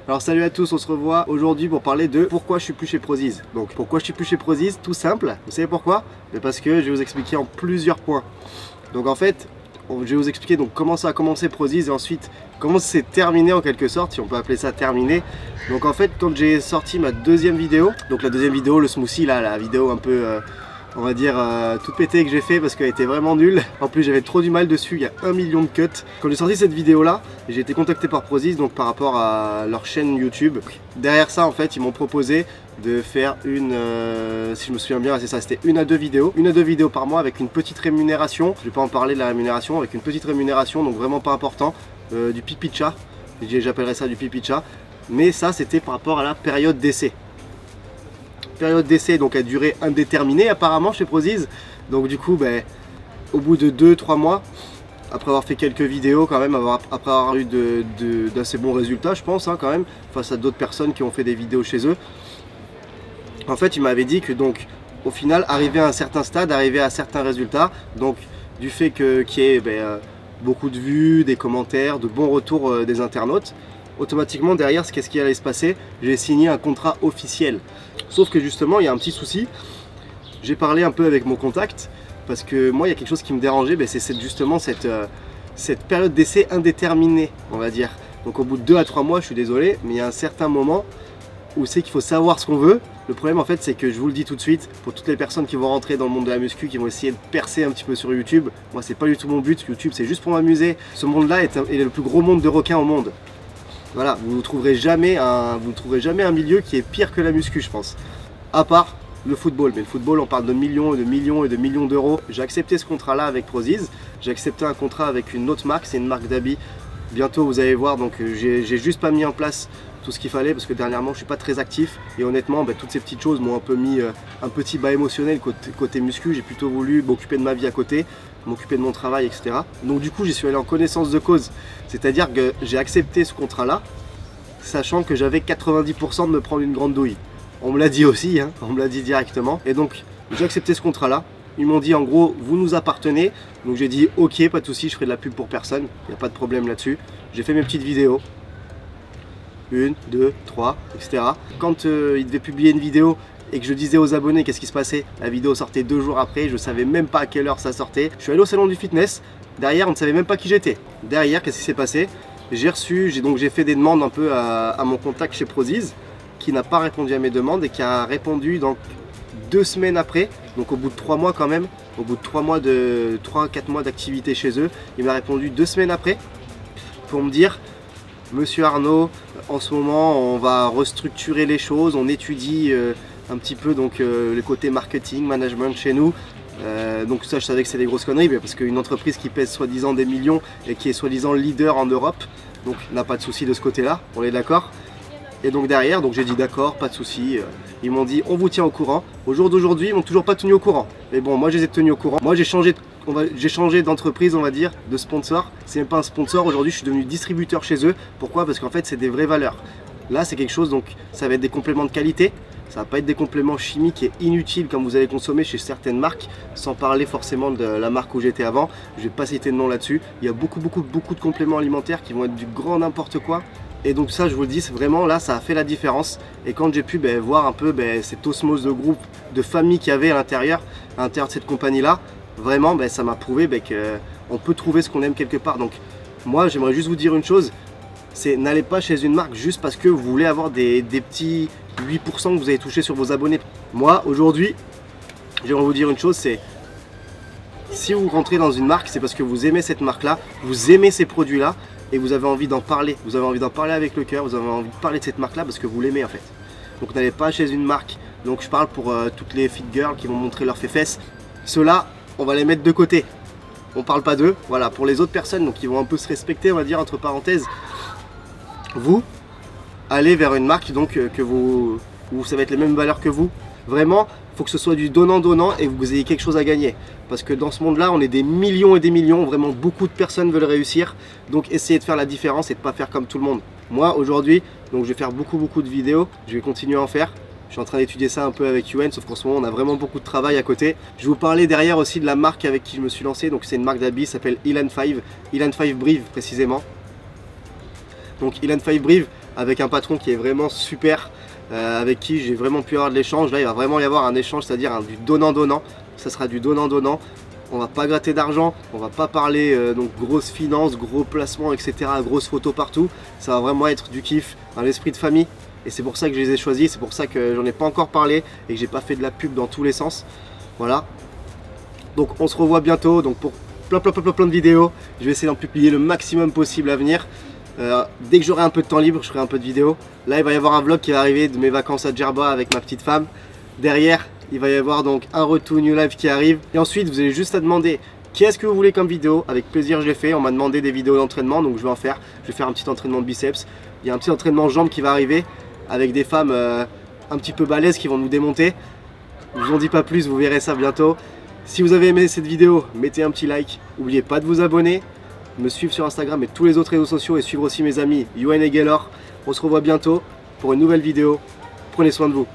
Alors salut à tous, on se revoit aujourd'hui pour parler de pourquoi je suis plus chez Prozis. Donc pourquoi je suis plus chez Prozis, tout simple, vous savez pourquoi? Mais parce que je vais vous expliquer en plusieurs points. Donc en fait, je vais vous expliquer donc comment ça a commencé Prozis et ensuite comment c'est terminé en quelque sorte, si on peut appeler ça terminé. Donc en fait, quand j'ai sorti ma deuxième vidéo, donc la deuxième vidéo, le smoothie là, la vidéo un peu... on va dire toute pétée que j'ai fait parce qu'elle était vraiment nulle. En plus j'avais trop du mal dessus, il y a 1 million de cuts. Quand j'ai sorti cette vidéo là, j'ai été contacté par Prozis donc par rapport à leur chaîne YouTube. Derrière ça en fait ils m'ont proposé de faire une, si je me souviens bien c'est ça, c'était une à deux vidéos par mois avec une petite rémunération. Je vais pas en parler de la rémunération, avec une petite rémunération donc vraiment pas important, du pipi de chat, j'appellerais ça du pipi de chat. Mais ça c'était par rapport à la période d'essai. Période d'essai donc à durée indéterminée apparemment chez Prozis. Donc du coup au bout de 2-3 mois, après avoir fait quelques vidéos quand même, après avoir eu d'assez bons résultats je pense quand même, face à d'autres personnes qui ont fait des vidéos chez eux, en fait ils m'avaient dit que donc au final arrivé à un certain stade, arrivé à certains résultats, donc du fait qu'il y ait beaucoup de vues, des commentaires, de bons retours des internautes, automatiquement derrière qu'est-ce qui allait se passer, j'ai signé un contrat officiel. Sauf que justement il y a un petit souci, j'ai parlé un peu avec mon contact, parce que moi il y a quelque chose qui me dérangeait, c'est justement cette période d'essai indéterminée on va dire. Donc au bout de 2 à 3 mois, je suis désolé, mais il y a un certain moment où c'est qu'il faut savoir ce qu'on veut. Le problème en fait c'est que je vous le dis tout de suite, pour toutes les personnes qui vont rentrer dans le monde de la muscu, qui vont essayer de percer un petit peu sur YouTube, moi c'est pas du tout mon but, YouTube c'est juste pour m'amuser. Ce monde là est le plus gros monde de requins au monde. Voilà, vous ne trouverez jamais un milieu qui est pire que la muscu je pense. À part le football, mais le football on parle de millions et de millions et de millions d'euros. J'ai accepté ce contrat là avec Prozis, j'ai accepté un contrat avec une autre marque, c'est une marque d'habits. Bientôt vous allez voir, donc j'ai juste pas mis en place tout ce qu'il fallait parce que dernièrement je suis pas très actif et honnêtement toutes ces petites choses m'ont un peu mis un petit bas émotionnel côté muscu. J'ai plutôt voulu m'occuper de ma vie à côté, m'occuper de mon travail, etc. Donc du coup j'y suis allé en connaissance de cause, c'est à dire que j'ai accepté ce contrat là sachant que j'avais 90% de me prendre une grande douille. On me l'a dit aussi, on me l'a dit directement, et donc j'ai accepté ce contrat là. Ils m'ont dit en gros vous nous appartenez, donc j'ai dit ok pas de souci, je ferai de la pub pour personne, il n'y a pas de problème là-dessus. J'ai fait mes petites vidéos, 1, 2, 3, etc. Quand ils devaient publier une vidéo et que je disais aux abonnés qu'est-ce qui se passait, la vidéo sortait 2 jours après, je savais même pas à quelle heure ça sortait. Je suis allé au salon du fitness, derrière on ne savait même pas qui j'étais. Derrière qu'est-ce qui s'est passé? J'ai fait des demandes un peu à mon contact chez Prozis, qui n'a pas répondu à mes demandes et qui a répondu donc 2 semaines après, donc au bout de 3 mois quand même, au bout de 3-4 mois d'activité chez eux, il m'a répondu 2 semaines après pour me dire Monsieur Arnaud, en ce moment on va restructurer les choses, on étudie un petit peu donc le côté marketing, management chez nous. Donc ça je savais que c'est des grosses conneries parce qu'une entreprise qui pèse soi-disant des millions et qui est soi-disant leader en Europe, donc n'a pas de souci de ce côté là, on est d'accord. Et donc derrière, donc j'ai dit d'accord, pas de souci. Ils m'ont dit on vous tient au courant. Au jour d'aujourd'hui, ils m'ont toujours pas tenu au courant. Mais bon, moi je les ai tenus au courant. Moi j'ai changé d'entreprise, on va dire, de sponsor. C'est même pas un sponsor, aujourd'hui je suis devenu distributeur chez eux. Pourquoi? Parce qu'en fait c'est des vraies valeurs. Là c'est quelque chose, donc ça va être des compléments de qualité. Ça va pas être des compléments chimiques et inutiles comme vous allez consommer chez certaines marques, sans parler forcément de la marque où j'étais avant. Je vais pas citer de nom là-dessus. Il y a beaucoup de compléments alimentaires qui vont être du grand n'importe quoi. Et donc ça je vous le dis, c'est vraiment là ça a fait la différence. Et quand j'ai pu voir un peu cette osmose de groupe, de famille qu'il y avait à l'intérieur de cette compagnie là, vraiment ça m'a prouvé qu'on peut trouver ce qu'on aime quelque part. Donc moi j'aimerais juste vous dire une chose, c'est n'allez pas chez une marque juste parce que vous voulez avoir des petits 8% que vous avez touché sur vos abonnés. Moi aujourd'hui j'aimerais vous dire une chose, c'est si vous rentrez dans une marque, c'est parce que vous aimez cette marque là, vous aimez ces produits là et vous avez envie d'en parler, vous avez envie d'en parler avec le cœur, vous avez envie de parler de cette marque là parce que vous l'aimez en fait. Donc n'allez pas chez une marque, donc je parle pour toutes les fit girls qui vont montrer leurs fesses, ceux-là on va les mettre de côté, on parle pas d'eux. Voilà, pour les autres personnes donc qui vont un peu se respecter on va dire entre parenthèses, vous allez vers une marque donc où ça va être les mêmes valeurs que vous. Vraiment, il faut que ce soit du donnant-donnant et que vous ayez quelque chose à gagner. Parce que dans ce monde-là, on est des millions et des millions, vraiment beaucoup de personnes veulent réussir. Donc essayez de faire la différence et de ne pas faire comme tout le monde. Moi, aujourd'hui, donc je vais faire beaucoup de vidéos, je vais continuer à en faire. Je suis en train d'étudier ça un peu avec Yuen, sauf qu'en ce moment, on a vraiment beaucoup de travail à côté. Je vais vous parler derrière aussi de la marque avec qui je me suis lancé. Donc c'est une marque d'habits, s'appelle Elan 5 Brive précisément. Donc Elan 5 Brive, avec un patron qui est vraiment super, avec qui j'ai vraiment pu avoir de l'échange. Là il va vraiment y avoir un échange, c'est-à-dire du donnant-donnant. Ça sera du donnant-donnant. On va pas gratter d'argent, on va pas parler donc grosses finances, gros placements, etc. Grosses photos partout. Ça va vraiment être du kiff, un esprit de famille. Et c'est pour ça que je les ai choisis, c'est pour ça que j'en ai pas encore parlé et que j'ai pas fait de la pub dans tous les sens. Voilà. Donc on se revoit bientôt donc pour plein de vidéos. Je vais essayer d'en publier le maximum possible à venir. Dès que j'aurai un peu de temps libre, je ferai un peu de vidéos. Là il va y avoir un vlog qui va arriver de mes vacances à Djerba avec ma petite femme. Derrière, il va y avoir donc un retour New Life qui arrive. Et ensuite, vous avez juste à demander qu'est-ce que vous voulez comme vidéo. Avec plaisir, je l'ai fait. On m'a demandé des vidéos d'entraînement, donc je vais en faire. Je vais faire un petit entraînement de biceps. Il y a un petit entraînement jambes qui va arriver avec des femmes un petit peu balèzes qui vont nous démonter. Je vous en dis pas plus, vous verrez ça bientôt. Si vous avez aimé cette vidéo, mettez un petit like. N'oubliez pas de vous abonner, me suivre sur Instagram et tous les autres réseaux sociaux et suivre aussi mes amis Yoann et Gaylor. On se revoit bientôt pour une nouvelle vidéo. Prenez soin de vous.